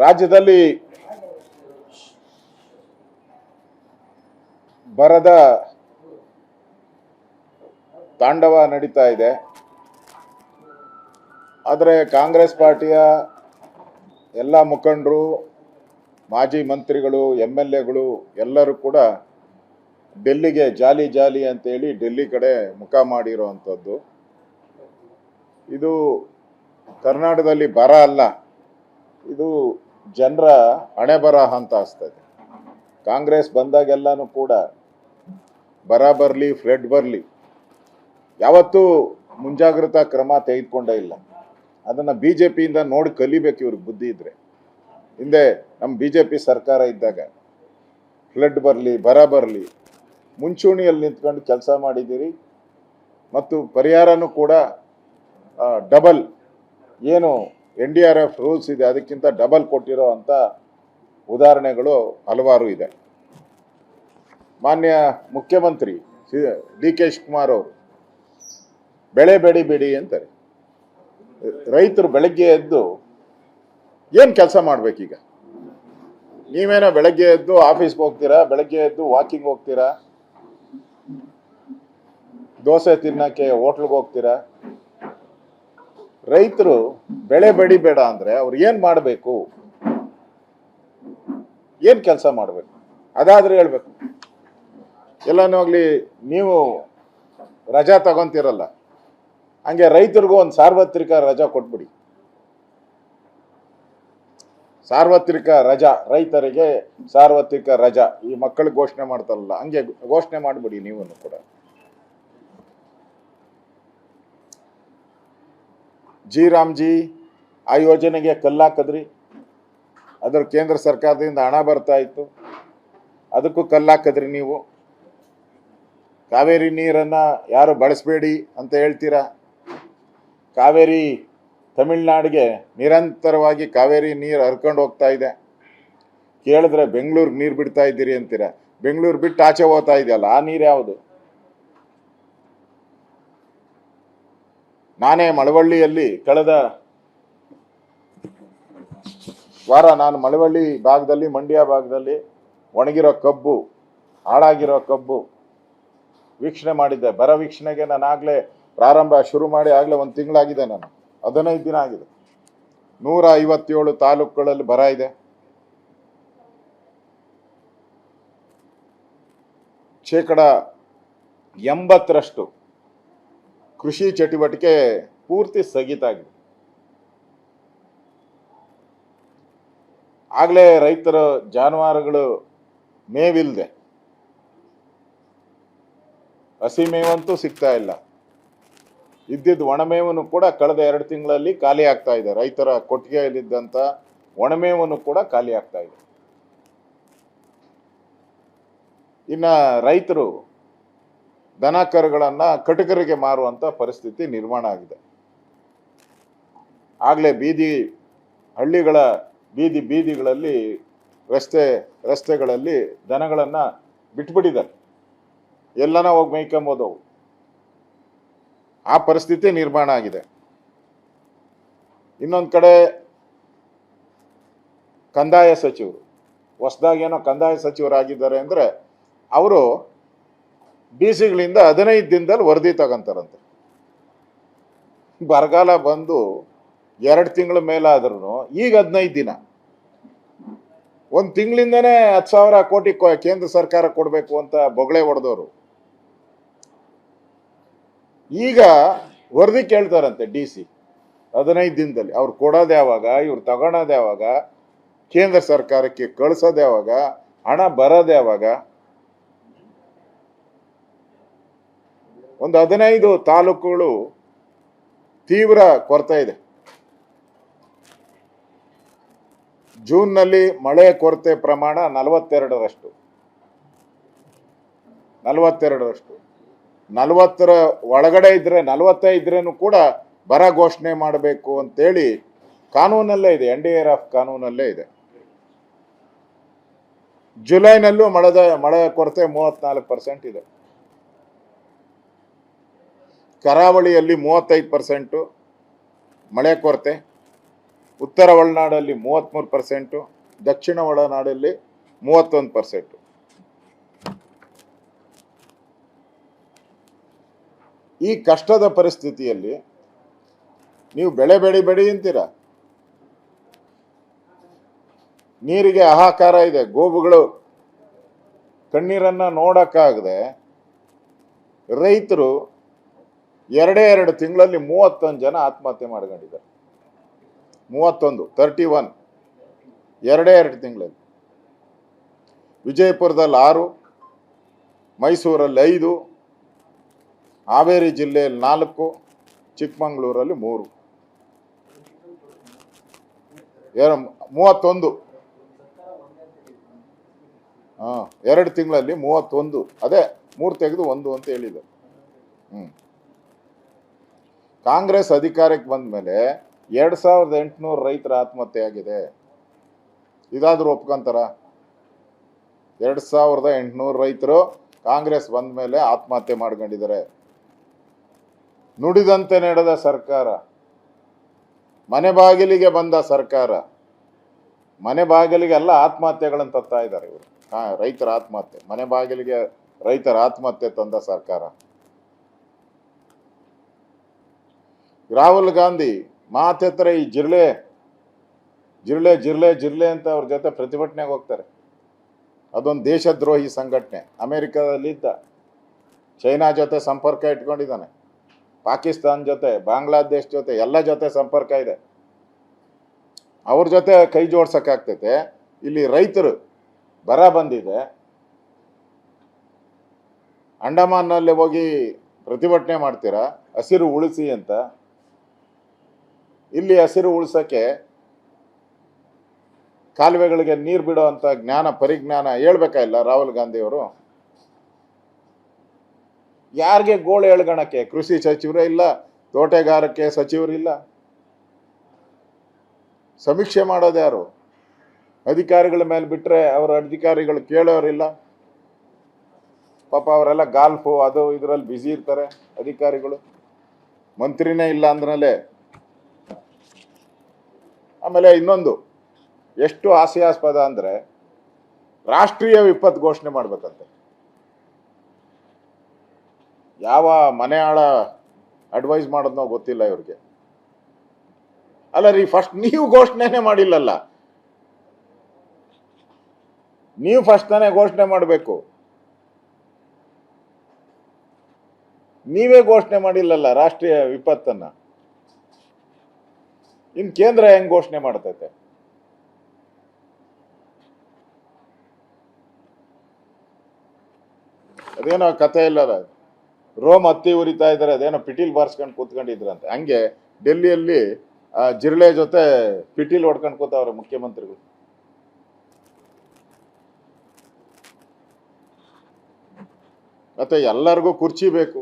ರಾಜ್ಯದಲ್ಲಿ ಬರದ ತಾಂಡವ ನಡೀತಾ ಇದೆ. ಆದರೆ ಕಾಂಗ್ರೆಸ್ ಪಾರ್ಟಿಯ ಎಲ್ಲ ಮುಖಂಡರು, ಮಾಜಿ ಮಂತ್ರಿಗಳು, MLAಗಳು ಎಲ್ಲರೂ ಕೂಡ ಡೆಲ್ಲಿಗೆ ಜಾಲಿ ಜಾಲಿ ಅಂತೇಳಿ ಡೆಲ್ಲಿ ಕಡೆ ಮುಖ ಮಾಡಿರೋವಂಥದ್ದು. ಇದು ಕರ್ನಾಟಕದಲ್ಲಿ ಬರ ಅಲ್ಲ, ಇದು ಜನರ ಹಣೆ ಬರಹ ಅಂತ ಅನಿಸ್ತದೆ. ಕಾಂಗ್ರೆಸ್ ಬಂದಾಗೆಲ್ಲನೂ ಕೂಡ ಬರ ಬರಲಿ, ಫ್ಲಡ್ ಬರಲಿ, ಯಾವತ್ತೂ ಮುಂಜಾಗ್ರತಾ ಕ್ರಮ ತೆಗೆದುಕೊಂಡೇ ಇಲ್ಲ. ಅದನ್ನು BJPಯಿಂದ ನೋಡಿ ಕಲಿಬೇಕು ಇವ್ರಿಗೆ ಬುದ್ಧಿ ಇದ್ದರೆ. ಹಿಂದೆ ನಮ್ಮ BJP ಸರ್ಕಾರ ಇದ್ದಾಗ ಫ್ಲಡ್ ಬರಲಿ, ಬರ ಬರಲಿ, ಮುಂಚೂಣಿಯಲ್ಲಿ ನಿಂತ್ಕೊಂಡು ಕೆಲಸ ಮಾಡಿದ್ದೀರಿ. ಮತ್ತು ಪರಿಹಾರನೂ ಕೂಡ ಡಬಲ್, ಏನು NDRF ರೂಲ್ಸ್ ಇದೆ ಅದಕ್ಕಿಂತ ಡಬಲ್ ಕೊಟ್ಟಿರೋ ಅಂಥ ಉದಾಹರಣೆಗಳು ಹಲವಾರು ಇದೆ. ಮಾನ್ಯ ಮುಖ್ಯಮಂತ್ರಿ DK ಶಿವಕುಮಾರ್ ಅವರು ಬೆಳೆ ಬೆಳಿಬೇಡಿ ಅಂತಾರೆ. ರೈತರು ಬೆಳಗ್ಗೆ ಎದ್ದು ಏನು ಕೆಲಸ ಮಾಡ್ಬೇಕೀಗ? ನೀವೇನೋ ಬೆಳಗ್ಗೆ ಎದ್ದು ಆಫೀಸ್ಗೆ ಹೋಗ್ತೀರಾ, ಬೆಳಗ್ಗೆ ಎದ್ದು ವಾಕಿಂಗ್ ಹೋಗ್ತೀರಾ, ದೋಸೆ ತಿನ್ನಕ್ಕೆ ಹೋಟ್ಲಿಗೆ ಹೋಗ್ತೀರಾ. ರೈತರು ಬೆಳೆ ಬೆಳಿಬೇಡ ಅಂದ್ರೆ ಅವ್ರು ಏನು ಮಾಡಬೇಕು, ಏನು ಕೆಲಸ ಮಾಡಬೇಕು ಅದಾದ್ರೆ ಹೇಳ್ಬೇಕು. ಎಲ್ಲನೂ ಆಗಲಿ, ನೀವು ರಜಾ ತಗೊಂತೀರಲ್ಲ, ಹಂಗೆ ರೈತರಿಗೂ ಒಂದು ಸಾರ್ವತ್ರಿಕ ರಜಾ ಕೊಟ್ಬಿಡಿ. ಸಾರ್ವತ್ರಿಕ ರಜಾ, ರೈತರಿಗೆ ಸಾರ್ವತ್ರಿಕ ರಜಾ ಈ ಮಕ್ಕಳಿಗೆ ಘೋಷಣೆ ಮಾಡ್ತಾರಲ್ಲ, ಹಂಗೆ ಘೋಷಣೆ ಮಾಡಿಬಿಡಿ ನೀವು ಕೂಡ. ರಾಮ್ಜಿ ಆ ಯೋಜನೆಗೆ ಕಲ್ಲಾಕಿದ್ರಿ, ಅದರ ಕೇಂದ್ರ ಸರ್ಕಾರದಿಂದ ಹಣ ಬರ್ತಾ ಇತ್ತು, ಅದಕ್ಕೂ ಕಲ್ಲಾಕಿದ್ರಿ ನೀವು. ಕಾವೇರಿ ನೀರನ್ನು ಯಾರು ಬಳಸಬೇಡಿ ಅಂತ ಹೇಳ್ತೀರಾ. ಕಾವೇರಿ ತಮಿಳ್ನಾಡಿಗೆ ನಿರಂತರವಾಗಿ ಕಾವೇರಿ ನೀರು ಹರ್ಕೊಂಡು ಹೋಗ್ತಾ ಇದೆ. ಕೇಳಿದ್ರೆ ಬೆಂಗಳೂರಿಗೆ ನೀರು ಬಿಡ್ತಾ ಇದ್ದೀರಿ ಅಂತೀರ. ಬೆಂಗಳೂರು ಬಿಟ್ಟು ಆಚೆ ಹೋಗ್ತಾ ಇದೆಯಲ್ಲ, ಆ ನೀರು ಯಾವುದು? ನಾನೇ ಮಳವಳ್ಳಿಯಲ್ಲಿ ಕಳೆದ ವಾರ ನಾನು ಮಳವಳ್ಳಿ ಭಾಗದಲ್ಲಿ, ಮಂಡ್ಯ ಭಾಗದಲ್ಲಿ ಒಣಗಿರೋ ಕಬ್ಬು, ಹಾಳಾಗಿರೋ ಕಬ್ಬು ವೀಕ್ಷಣೆ ಮಾಡಿದ್ದೆ. ಬರ ವೀಕ್ಷಣೆಗೆ ನಾನು ಆಗಲೇ ಪ್ರಾರಂಭ ಶುರು ಮಾಡಿ ಆಗಲೇ 1 ತಿಂಗಳಾಗಿದೆ. ನಾನು 15 ದಿನ ಆಗಿದೆ. 157 ತಾಲೂಕುಗಳಲ್ಲಿ ಬರ ಇದೆ. ಶೇಕಡ 80ರಷ್ಟು ಕೃಷಿ ಚಟುವಟಿಕೆ ಪೂರ್ತಿ ಸ್ಥಗಿತ ಆಗಿದೆ. ಆಗಲೇ ರೈತರ ಜಾನುವಾರುಗಳು ಮೇವಿಲ್ಲದೆ, ಹಸಿ ಮೇವಂತೂ ಸಿಗ್ತಾ ಇಲ್ಲ. ಇದ್ದಿದ್ದು ಒಣಮೇವನ್ನು ಕೂಡ ಕಳೆದ 2 ತಿಂಗಳಲ್ಲಿ ಖಾಲಿ ಆಗ್ತಾ ಇದೆ. ರೈತರ ಕೊಟ್ಟಿಗೆಯಲ್ಲಿದ್ದಂಥ ಒಣಮೇವನ್ನು ಕೂಡ ಖಾಲಿ ಆಗ್ತಾ ಇದೆ. ಇನ್ನು ರೈತರು ದನ ಕರುಗಳನ್ನು ಕಟಕರಿಗೆ ಮಾರುವಂಥ ಪರಿಸ್ಥಿತಿ ನಿರ್ಮಾಣ ಆಗಿದೆ. ಆಗಲೇ ಹಳ್ಳಿಗಳ ಬೀದಿಗಳಲ್ಲಿ, ರಸ್ತೆಗಳಲ್ಲಿ ದನಗಳನ್ನು ಬಿಟ್ಬಿಟ್ಟಿದ್ದಾರೆ. ಎಲ್ಲನ ಹೋಗಿ ಮೇಯ್ಕೊಂಬೋದವು. ಆ ಪರಿಸ್ಥಿತಿ ನಿರ್ಮಾಣ ಆಗಿದೆ. ಇನ್ನೊಂದು ಕಡೆ ಕಂದಾಯ ಸಚಿವರು, ಹೊಸದಾಗೇನೋ ಕಂದಾಯ ಸಚಿವರಾಗಿದ್ದಾರೆ ಅಂದರೆ ಅವರು DCಗಳಿಂದ 15 ದಿನದಲ್ಲಿ ವರದಿ ತಗೊಂತಾರಂತೆ. ಬರಗಾಲ ಬಂದು 2 ತಿಂಗಳ ಮೇಲಾದ್ರೂ ಈಗ 15 ದಿನ. 1 ತಿಂಗಳಿಂದನೇ 10,000 ಕೋಟಿ ಕೇಂದ್ರ ಸರ್ಕಾರ ಕೊಡಬೇಕು ಅಂತ ಬೊಗಳೆ ಹೊಡೆದವರು ಈಗ ವರದಿ ಕೇಳ್ತಾರಂತೆ DC. 15 ದಿನದಲ್ಲಿ ಅವ್ರು ಕೊಡೋದು ಯಾವಾಗ, ಇವ್ರು ತಗೊಳೋದು ಯಾವಾಗ, ಕೇಂದ್ರ ಸರ್ಕಾರಕ್ಕೆ ಕಳಿಸೋದು ಯಾವಾಗ, ಹಣ ಬರೋದು ಯಾವಾಗ? ಒಂದು 15 ತಾಲೂಕುಗಳು ತೀವ್ರ ಕೊರತೆ ಇದೆ. ಜೂನ್ನಲ್ಲಿ ಮಳೆ ಕೊರತೆ ಪ್ರಮಾಣ 42ರಷ್ಟು. 40ರ ಒಳಗಡೆ ಇದ್ರೆ, 45 ಇದ್ರೇನು ಕೂಡ ಬರ ಘೋಷಣೆ ಮಾಡಬೇಕು ಅಂತೇಳಿ ಕಾನೂನಲ್ಲೇ ಇದೆ, NDRF ಕಾನೂನಲ್ಲೇ ಇದೆ. ಜುಲೈನಲ್ಲೂ ಮಳೆ ಕೊರತೆ 34% ಇದೆ. ಕರಾವಳಿಯಲ್ಲಿ 35% ಮಳೆ ಕೊರತೆ, ಉತ್ತರ ಒಳನಾಡಲ್ಲಿ 33%, ದಕ್ಷಿಣ ಒಳನಾಡಲ್ಲಿ 31%. ಈ ಕಷ್ಟದ ಪರಿಸ್ಥಿತಿಯಲ್ಲಿ ನೀವು ಬೆಳೆ ಬೆಳಿಬೇಡಿ ಅಂತೀರಾ. ನೀರಿಗೆ ಹಾಹಾಕಾರ ಇದೆ. ಗೋವುಗಳು ಕಣ್ಣೀರನ್ನ ನೋಡಕ್ಕಾಗದೆ ರೈತರು 2 ತಿಂಗಳಲ್ಲಿ 31 ಜನ ಆತ್ಮಹತ್ಯೆ ಮಾಡ್ಕೊಂಡಿದ್ದಾರೆ. 31 2 ತಿಂಗಳಲ್ಲಿ. ವಿಜಯಪುರದಲ್ಲಿ 6, ಮೈಸೂರಲ್ಲಿ 5, ಹಾವೇರಿ ಜಿಲ್ಲೆಯಲ್ಲಿ 4, ಚಿಕ್ಕಮಗಳೂರಲ್ಲಿ 3. 31. 2 ತಿಂಗಳಲ್ಲಿ 31. ಅದೇ 3 ತೆಗೆದು 1 ಅಂತ ಹೇಳಿದೆ. ಕಾಂಗ್ರೆಸ್ ಅಧಿಕಾರಕ್ಕೆ ಬಂದ ಮೇಲೆ 2800 ರೈತರ ಆತ್ಮಹತ್ಯೆ ಆಗಿದೆ. ಇದಾದ್ರೂ ಒಪ್ಕೊಂತಾರ? 2800 ರೈತರು ಕಾಂಗ್ರೆಸ್ ಬಂದ ಮೇಲೆ ಆತ್ಮಹತ್ಯೆ ಮಾಡ್ಕೊಂಡಿದ್ದಾರೆ. ನುಡಿದಂತೆ ನಡೆದ ಸರ್ಕಾರ, ಮನೆ ಬಾಗಿಲಿಗೆ ಬಂದ ಸರ್ಕಾರ, ಮನೆ ಬಾಗಿಲಿಗೆ ಎಲ್ಲ ಆತ್ಮಹತ್ಯೆಗಳನ್ನು ತತ್ತಾ ಇದ್ದಾರೆ ಇವರು. ರೈತರ ಆತ್ಮಹತ್ಯೆ, ಮನೆ ಬಾಗಿಲಿಗೆ ರೈತರ ಆತ್ಮಹತ್ಯೆ ತಂದ ಸರ್ಕಾರ. ರಾಹುಲ್ ಗಾಂಧಿ ಮಾತೆತ್ರ ಈ ಜಿರ್ಲೆ ಅಂತ ಅವ್ರ ಜೊತೆ ಪ್ರತಿಭಟನೆಗೆ ಹೋಗ್ತಾರೆ. ಅದೊಂದು ದೇಶದ್ರೋಹಿ ಸಂಘಟನೆ. ಅಮೆರಿಕದಲ್ಲಿದ್ದ, ಚೈನಾ ಜೊತೆ ಸಂಪರ್ಕ ಇಟ್ಕೊಂಡಿದ್ದಾನೆ, ಪಾಕಿಸ್ತಾನ ಜೊತೆ, ಬಾಂಗ್ಲಾದೇಶ್ ಜೊತೆ, ಎಲ್ಲ ಜೊತೆ ಸಂಪರ್ಕ ಇದೆ. ಅವ್ರ ಜೊತೆ ಕೈ ಜೋಡ್ಸಕ್ಕಾಗ್ತೈತೆ. ಇಲ್ಲಿ ರೈತರು ಬರ ಬಂದಿದೆ, ಅಂಡಮಾನ್ನಲ್ಲಿ ಹೋಗಿ ಪ್ರತಿಭಟನೆ ಮಾಡ್ತೀರಾ ಹಸಿರು ಉಳಿಸಿ ಅಂತ. ಇಲ್ಲಿ ಹಸಿರು ಉಳಿಸೋಕ್ಕೆ ಕಾಲುವೆಗಳಿಗೆ ನೀರು ಬಿಡೋ ಅಂತ ಪರಿಜ್ಞಾನ ಹೇಳ್ಬೇಕಾಗಿಲ್ಲ ರಾಹುಲ್ ಗಾಂಧಿ ಅವರು? ಯಾರಿಗೆ ಗೋಳು ಎಳ್ಗಣಕ್ಕೆ ಕೃಷಿ ಸಚಿವರೇ ಇಲ್ಲ, ತೋಟಗಾರಿಕೆ ಸಚಿವರು ಇಲ್ಲ. ಸಮೀಕ್ಷೆ ಮಾಡೋದು ಯಾರು? ಅಧಿಕಾರಿಗಳ ಮೇಲೆ ಬಿಟ್ರೆ ಅವರ ಅಧಿಕಾರಿಗಳು ಕೇಳೋರಿಲ್ಲ. ಪಾಪ ಅವರೆಲ್ಲ ಗಾಲ್ಫು ಅದು ಇದರಲ್ಲಿ ಬ್ಯುಸಿ ಇರ್ತಾರೆ ಅಧಿಕಾರಿಗಳು. ಮಂತ್ರಿನೇ ಇಲ್ಲ ಅಂದ್ರಲ್ಲೇ. ಆಮೇಲೆ ಇನ್ನೊಂದು ಎಷ್ಟು ಹಾಸ್ಯಾಸ್ಪದ ಅಂದರೆ, ರಾಷ್ಟ್ರೀಯ ವಿಪತ್ತು ಘೋಷಣೆ ಮಾಡ್ಬೇಕಂತೆ. ಯಾವ ಮನೆ ಆಳ ಅಡ್ವೈಸ್ ಮಾಡೋದ್ನೋ ಗೊತ್ತಿಲ್ಲ ಇವ್ರಿಗೆ. ಅಲ್ಲ ರೀ, ಫಸ್ಟ್ ನೀವು ಘೋಷಣೆನೇ ಮಾಡಿಲ್ಲಲ್ಲ. ನೀವು ಫಸ್ಟ್ ತಾನೇ ಘೋಷಣೆ ಮಾಡಬೇಕು. ನೀವೇ ಘೋಷಣೆ ಮಾಡಿಲ್ಲಲ್ಲ ರಾಷ್ಟ್ರೀಯ ವಿಪತ್ತನ್ನ. ಇನ್ನು ಕೇಂದ್ರ ಹೆಂಗ್ ಘೋಷಣೆ ಮಾಡ್ತೈತೆ? ಅದೇನೋ ಕಥೆ ಇಲ್ಲದ, ರೋಮ್ ಹತ್ತಿ ಉರಿತಾ ಇದ್ದಾರೆ, ಅದೇನೋ ಪಿಟೀಲ್ ಬಾರಿಸ್ಕೊಂಡು ಕೂತ್ಕೊಂಡಿದ್ರಂತೆ. ಹಂಗೆ ಡೆಲ್ಲಿಯಲ್ಲಿ ಜಿರ್ಲೆ ಜೊತೆ ಪಿಟೀಲ್ ಹೊಡ್ಕೊಂಡು ಕೂತವ್ರೆ ಮುಖ್ಯಮಂತ್ರಿಗಳು. ಮತ್ತೆ ಎಲ್ಲರಿಗೂ ಕುರ್ಚಿ ಬೇಕು.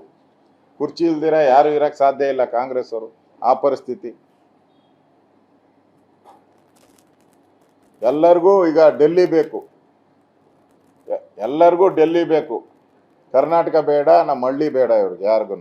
ಕುರ್ಚಿ ಇಲ್ದಿರ ಯಾರು ಇರಕ್ ಸಾಧ್ಯ ಇಲ್ಲ ಕಾಂಗ್ರೆಸ್ ಅವರು. ಆ ಪರಿಸ್ಥಿತಿ. ಎಲ್ಲರಿಗೂ ಈಗ ಡೆಲ್ಲಿ ಬೇಕು, ಎಲ್ಲರಿಗೂ ಡೆಲ್ಲಿ ಬೇಕು. ಕರ್ನಾಟಕ ಬೇಡ, ನಮ್ಮ ಹಳ್ಳಿ ಬೇಡ ಇವ್ರಿಗೆ ಯಾರಿಗೂ.